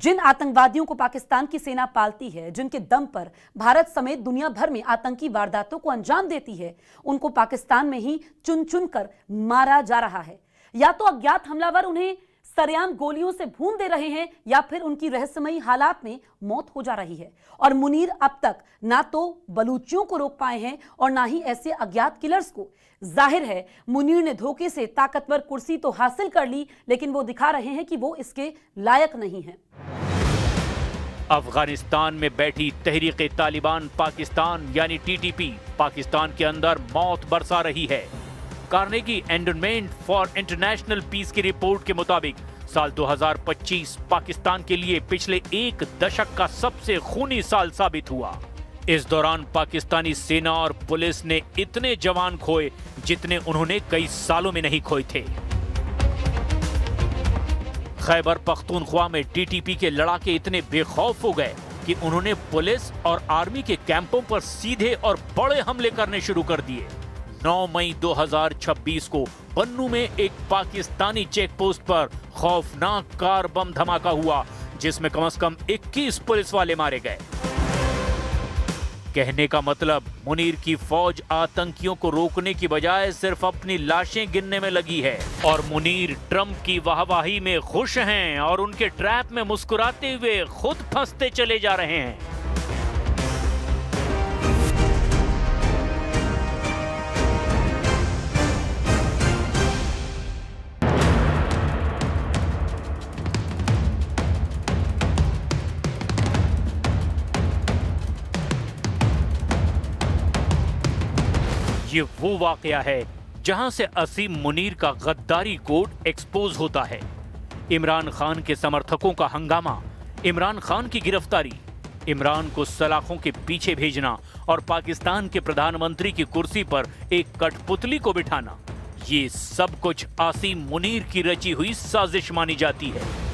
जिन आतंकवादियों को पाकिस्तान की सेना पालती है, जिनके दम पर भारत समेत दुनिया भर में आतंकी वारदातों को अंजाम देती है, उनको पाकिस्तान में ही चुन चुन कर मारा जा रहा है। या तो अज्ञात हमलावर उन्हें सरेआम गोलियों से भून दे रहे हैं या फिर उनकी रहस्यमयी हालात में मौत हो जा रही है। और मुनीर अब तक ना तो बलूचियों को रोक पाए हैं और ना ही ऐसे अज्ञात किलर्स को। जाहिर है मुनीर ने धोखे से ताकतवर कुर्सी तो हासिल कर ली, लेकिन वो दिखा रहे हैं कि वो इसके लायक नहीं हैं। अफगानिस्तान में बैठी तहरीक तालिबान पाकिस्तान यानी टीटीपी पाकिस्तान के अंदर मौत बरसा रही है। Carnegie Endowment for International Peace की रिपोर्ट के मुताबिक साल 2025 पाकिस्तान के लिए पिछले एक दशक का सबसे खूनी साल साबित हुआ। इस दौरान पाकिस्तानी सेना और पुलिस ने इतने जवान खोए जितने उन्होंने कई सालों में नहीं खोए थे। खैबर पख्तूनख्वा में टीटीपी के लड़ाके इतने बेखौफ हो गए कि उन्होंने पुलिस और आर्मी के कैंपों पर सीधे और बड़े हमले करने शुरू कर दिए। 9 मई 2026 को पन्नू में एक पाकिस्तानी चेक पोस्ट पर खौफनाक कार बम धमाका हुआ, जिसमें कम से कम 21 पुलिस वाले मारे गए। कहने का मतलब मुनीर की फौज आतंकियों को रोकने की बजाय सिर्फ अपनी लाशें गिनने में लगी है और मुनीर ट्रंप की वाहवाही में खुश हैं और उनके ट्रैप में मुस्कुराते हुए खुद फंसते चले जा रहे हैं। ये वो वाकया है जहां से असीम मुनीर का गद्दारी कोड एक्सपोज होता है। इमरान खान के समर्थकों का हंगामा, इमरान खान की गिरफ्तारी, इमरान को सलाखों के पीछे भेजना और पाकिस्तान के प्रधानमंत्री की कुर्सी पर एक कठपुतली को बिठाना, ये सब कुछ असीम मुनीर की रची हुई साजिश मानी जाती है।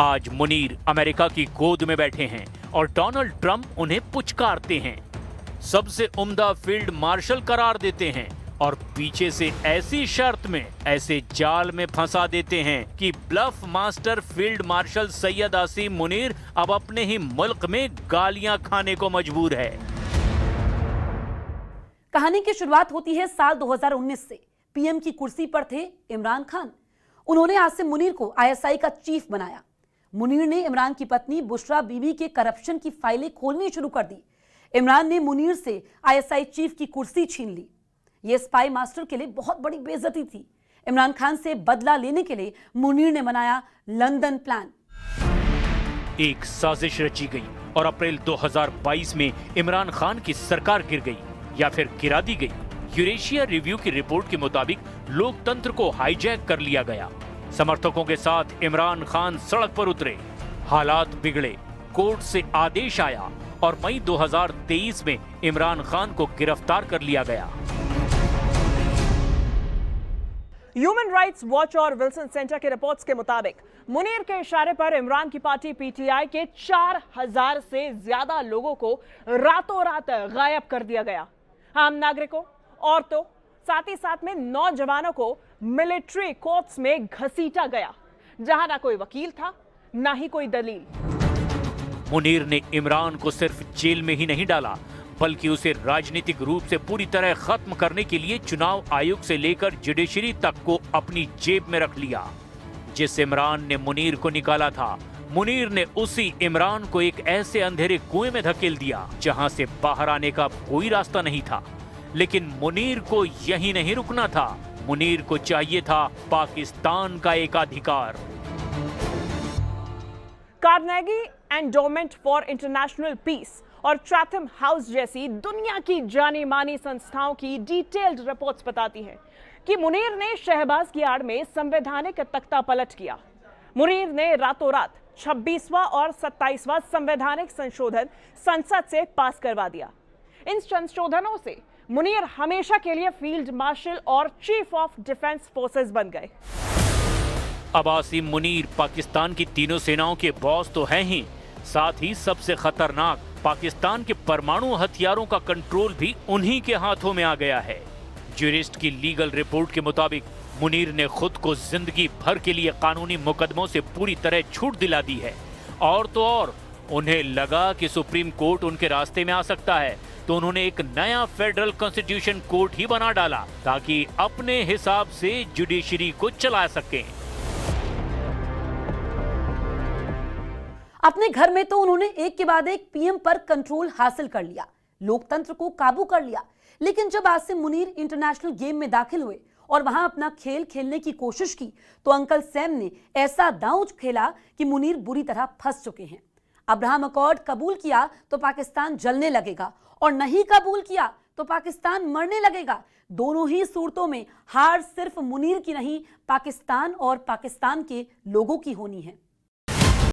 आज मुनीर अमेरिका की गोद में बैठे हैं और डोनाल्ड ट्रंप उन्हें पुचकारते हैं, सबसे उम्दा फील्ड मार्शल करार देते हैं और पीछे से ऐसी शर्त में, ऐसे जाल में फंसा देते हैं कि bluff master field marshal Syed Asim Munir अब अपने ही मुल्क में गालियां खाने को मजबूर है। कहानी की शुरुआत होती है साल 2019 से। पीएम की कुर्सी पर थे इमरान खान। उन्होंने आसिम मुनीर को आईएसआई का चीफ बनाया। मुनीर ने इमरान की पत्नी बुशरा बीबी के करप्शन की फाइलें खोलनी शुरू कर दी। इमरान ने मुनीर से आईएसआई चीफ की कुर्सी छीन ली। यह स्पाई मास्टर के लिए बहुत बड़ी बेइज्जती थी। इमरान खान से बदला लेने के लिए मुनीर ने बनाया लंदन प्लान। एक साजिश रची गई और अप्रैल 2022 में इमरान खान की सरकार गिर गई या फिर गिरा दी गई। यूरेशिया रिव्यू की रिपोर्ट के मुताबिक लोकतंत्र को हाईजैक कर लिया गया। समर्थकों के साथ इमरान खान सड़क पर उतरे, हालात बिगड़े, कोर्ट से आदेश आया और मई 2023 में इमरान खान को गिरफ्तार कर लिया गया। ह्यूमन राइट्स वॉच और विल्सन सेंटर के रिपोर्ट्स के मुताबिक मुनीर के इशारे पर इमरान की पार्टी पीटीआई के 4000 से ज्यादा लोगों को रातों रात गायब कर दिया गया। आम नागरिकों, औरतों, साथ ही साथ में नौजवानों को मिलिट्री कोर्ट्स में घसीटा गया, जहां ना कोई वकील था, ना ही कोई दलील। मुनीर ने इमरान को सिर्फ जेल में ही नहीं डाला, बल्कि उसे राजनीतिक रूप से पूरी तरह खत्म करने के लिए चुनाव आयोग से लेकर जुडिशरी तक को अपनी जेब में रख लिया। जिस इमरान ने मुनीर को निकाला था, मुनीर ने उसी इमरान को एक ऐसे अंधेरे कुएं में धकेल दिया जहां से बाहर आने का कोई रास्ता नहीं था। लेकिन मुनीर को यही नहीं रुकना था। मुनीर को चाहिए था पाकिस्तान का एकाधिकार। Carnegie Endowment for International Peace और चैथम हाउस जैसी दुनिया की जानी मानी संस्थाओं की डिटेल्ड रिपोर्ट्स बताती हैं कि मुनीर ने शहबाज की आड़ में संवैधानिक तख्ता पलट किया। मुनीर ने रातों रात 26वां और 27वां संवैधानिक संशोधन संसद से पास करवा दिया। इन संशोधनों से मुनीर हमेशा के लिए फील्ड मार्शल और चीफ ऑफ डिफेंस फोर्सेस बन गए। अब आसिम मुनीर पाकिस्तान की तीनों सेनाओं के बॉस तो हैं ही, साथ ही सबसे खतरनाक पाकिस्तान के परमाणु हथियारों का कंट्रोल भी उन्हीं के हाथों में आ गया है। ज्यूरिस्ट की लीगल रिपोर्ट के मुताबिक मुनीर ने खुद को जिंदगी भर के लिए कानूनी मुकदमों से पूरी तरह छूट दिला दी है। और तो और उन्हें लगा कि सुप्रीम कोर्ट उनके रास्ते में आ सकता है, तो उन्होंने एक नया फेडरल कॉन्स्टिट्यूशन कोर्ट ही बना डाला ताकि अपने हिसाब से जुडिशरी को चला सकें। अपने घर में तो उन्होंने एक के बाद एक पीएम पर कंट्रोल हासिल कर लिया, लोकतंत्र को काबू कर लिया। लेकिन जब आज से मुनीर इंटरनेशनल गेम में दाखिल हुए और वहां अपना खेल खेलने की कोशिश की, तो अंकल सैम ने ऐसा दांव खेला कि मुनीर बुरी तरह फंस चुके हैं। अब्राहम अकॉर्ड कबूल किया तो पाकिस्तान जलने लगेगा, और नहीं कबूल किया तो पाकिस्तान मरने लगेगा। दोनों ही सूरतों में हार सिर्फ मुनीर की नहीं, पाकिस्तान और पाकिस्तान के लोगों की होनी है।